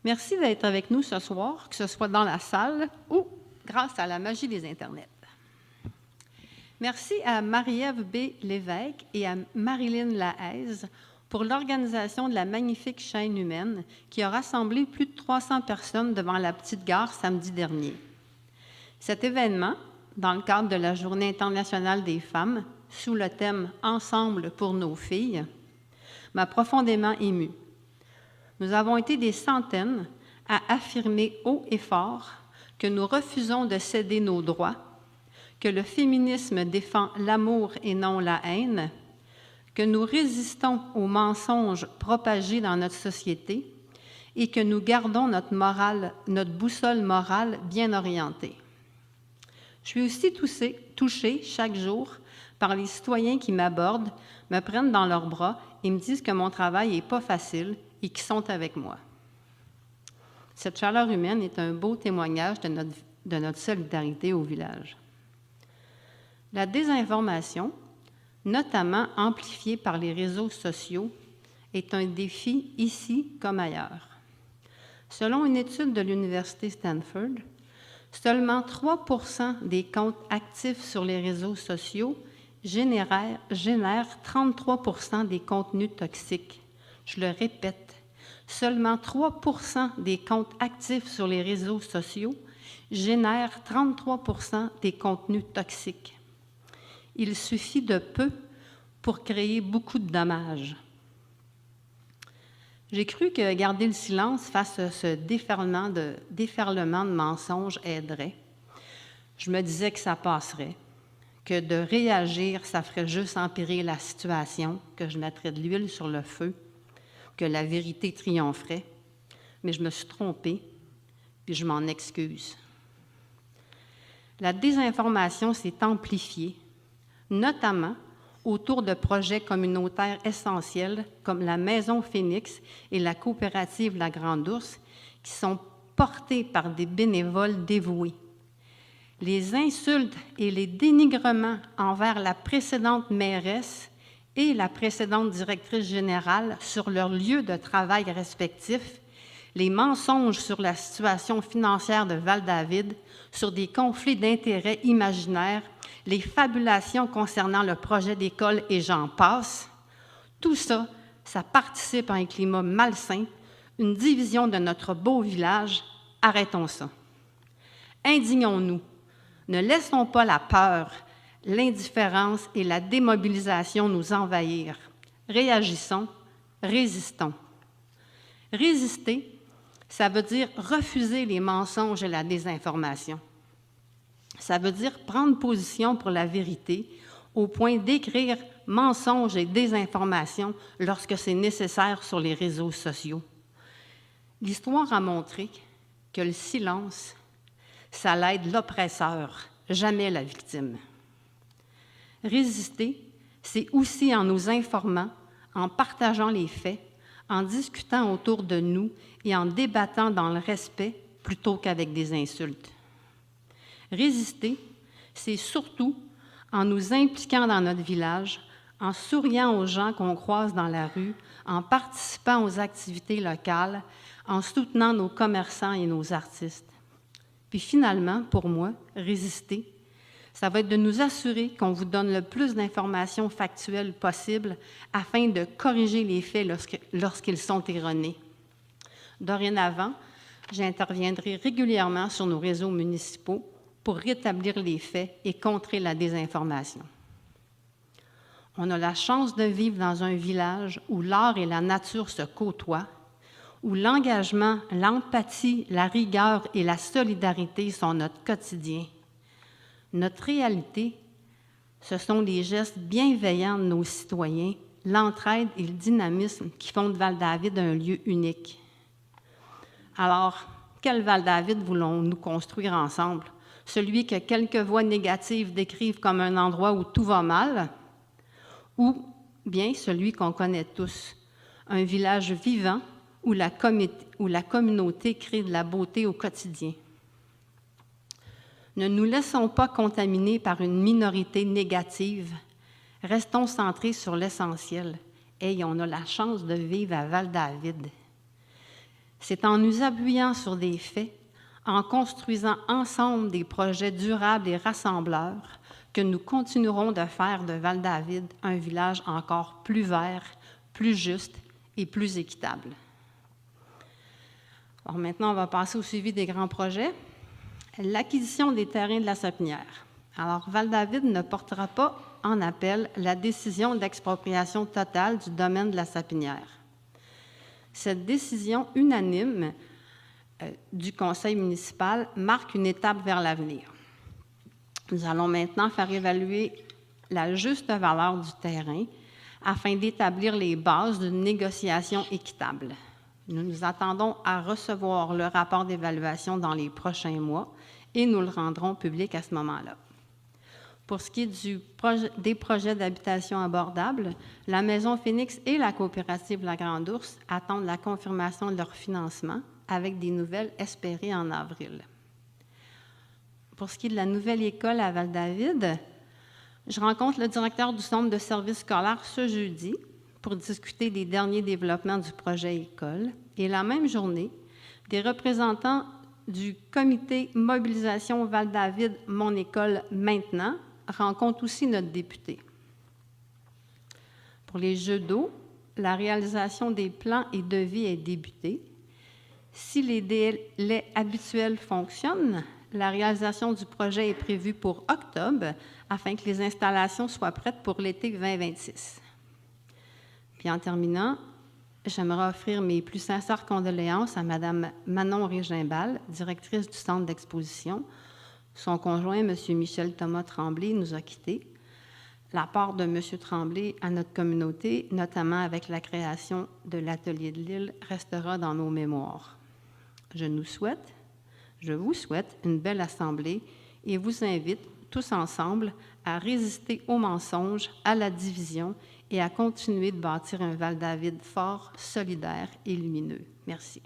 Merci d'être avec nous ce soir, que ce soit dans la salle ou grâce à la magie des Internets. Merci à Marie-Ève B. Lévesque et à Marilyn Lahaise pour l'organisation de la magnifique chaîne humaine qui a rassemblé plus de 300 personnes devant la petite gare samedi dernier. Cet événement, dans le cadre de la Journée internationale des femmes, sous le thème « Ensemble pour nos filles », m'a profondément émue. Nous avons été des centaines à affirmer haut et fort que nous refusons de céder nos droits, que le féminisme défend l'amour et non la haine, que nous résistons aux mensonges propagés dans notre société et que nous gardons notre boussole morale bien orientée. Je suis aussi touchée chaque jour par les citoyens qui m'abordent, me prennent dans leurs bras et me disent que mon travail n'est pas facile et qui sont avec moi. Cette chaleur humaine est un beau témoignage de notre solidarité au village. La désinformation, notamment amplifiée par les réseaux sociaux, est un défi ici comme ailleurs. Selon une étude de l'Université Stanford, seulement 3% des comptes actifs sur les réseaux sociaux génèrent 33% des contenus toxiques. Je le répète, seulement 3% des comptes actifs sur les réseaux sociaux génèrent 33% des contenus toxiques. Il suffit de peu pour créer beaucoup de dommages. J'ai cru que garder le silence face à ce déferlement de mensonges aiderait. Je me disais que ça passerait, que de réagir, ça ferait juste empirer la situation, que je mettrais de l'huile sur le feu, que la vérité triompherait. Mais je me suis trompée, puis je m'en excuse. La désinformation s'est amplifiée, notamment autour de projets communautaires essentiels comme la Maison Phénix et la coopérative La Grande Ourse, qui sont portés par des bénévoles dévoués. Les insultes et les dénigrements envers la précédente mairesse et la précédente directrice générale sur leurs lieux de travail respectifs, les mensonges sur la situation financière de Val-David, sur des conflits d'intérêts imaginaires, les fabulations concernant le projet d'école et j'en passe, tout ça, ça participe à un climat malsain, une division de notre beau village. Arrêtons ça. Indignons-nous. Ne laissons pas la peur, l'indifférence et la démobilisation nous envahir. Réagissons, résistons. Résister, ça veut dire refuser les mensonges et la désinformation. Ça veut dire prendre position pour la vérité au point d'écrire mensonges et désinformation lorsque c'est nécessaire sur les réseaux sociaux. L'histoire a montré que le silence, ça l'aide l'oppresseur, jamais la victime. Résister, c'est aussi en nous informant, en partageant les faits, en discutant autour de nous et en débattant dans le respect plutôt qu'avec des insultes. Résister, c'est surtout en nous impliquant dans notre village, en souriant aux gens qu'on croise dans la rue, en participant aux activités locales, en soutenant nos commerçants et nos artistes. Puis finalement, pour moi, résister, ça va être de nous assurer qu'on vous donne le plus d'informations factuelles possible afin de corriger les faits lorsqu'ils sont erronés. Dorénavant, j'interviendrai régulièrement sur nos réseaux municipaux pour rétablir les faits et contrer la désinformation. On a la chance de vivre dans un village où l'art et la nature se côtoient, où l'engagement, l'empathie, la rigueur et la solidarité sont notre quotidien. Notre réalité, ce sont les gestes bienveillants de nos citoyens, l'entraide et le dynamisme qui font de Val-David un lieu unique. Alors, quel Val-David voulons-nous construire ensemble? Celui que quelques voix négatives décrivent comme un endroit où tout va mal, ou bien celui qu'on connaît tous, un village vivant où la communauté crée de la beauté au quotidien. Ne nous laissons pas contaminer par une minorité négative. Restons centrés sur l'essentiel. Hey, on a la chance de vivre à Val-David. C'est en nous appuyant sur des faits, en construisant ensemble des projets durables et rassembleurs, que nous continuerons de faire de Val-David un village encore plus vert, plus juste et plus équitable. Alors maintenant, on va passer au suivi des grands projets. L'acquisition des terrains de la Sapinière. Alors, Val-David ne portera pas en appel la décision d'expropriation totale du domaine de la Sapinière. Cette décision unanime du conseil municipal marque une étape vers l'avenir. Nous allons maintenant faire évaluer la juste valeur du terrain afin d'établir les bases d'une négociation équitable. Nous nous attendons à recevoir le rapport d'évaluation dans les prochains mois et nous le rendrons public à ce moment-là. Pour ce qui est des projets d'habitation abordable, la Maison Phoenix et la coopérative La Grande Ourse attendent la confirmation de leur financement avec des nouvelles espérées en avril. Pour ce qui est de la nouvelle école à Val-David, je rencontre le directeur du centre de services scolaires ce jeudi pour discuter des derniers développements du projet école. Et la même journée, des représentants du comité Mobilisation Val-David Mon École Maintenant rencontrent aussi notre député. Pour les jeux d'eau, la réalisation des plans et devis est débutée. Si les délais habituels fonctionnent, la réalisation du projet est prévue pour octobre afin que les installations soient prêtes pour l'été 2026. Puis en terminant, j'aimerais offrir mes plus sincères condoléances à Mme Manon Régimbal, directrice du centre d'exposition. Son conjoint, M. Michel Thomas Tremblay, nous a quittés. La part de M. Tremblay à notre communauté, notamment avec la création de l'Atelier de l'Île, restera dans nos mémoires. Je vous souhaite une belle assemblée et vous invite tous ensemble à résister aux mensonges, à la division et à continuer de bâtir un Val-David fort, solidaire et lumineux. Merci.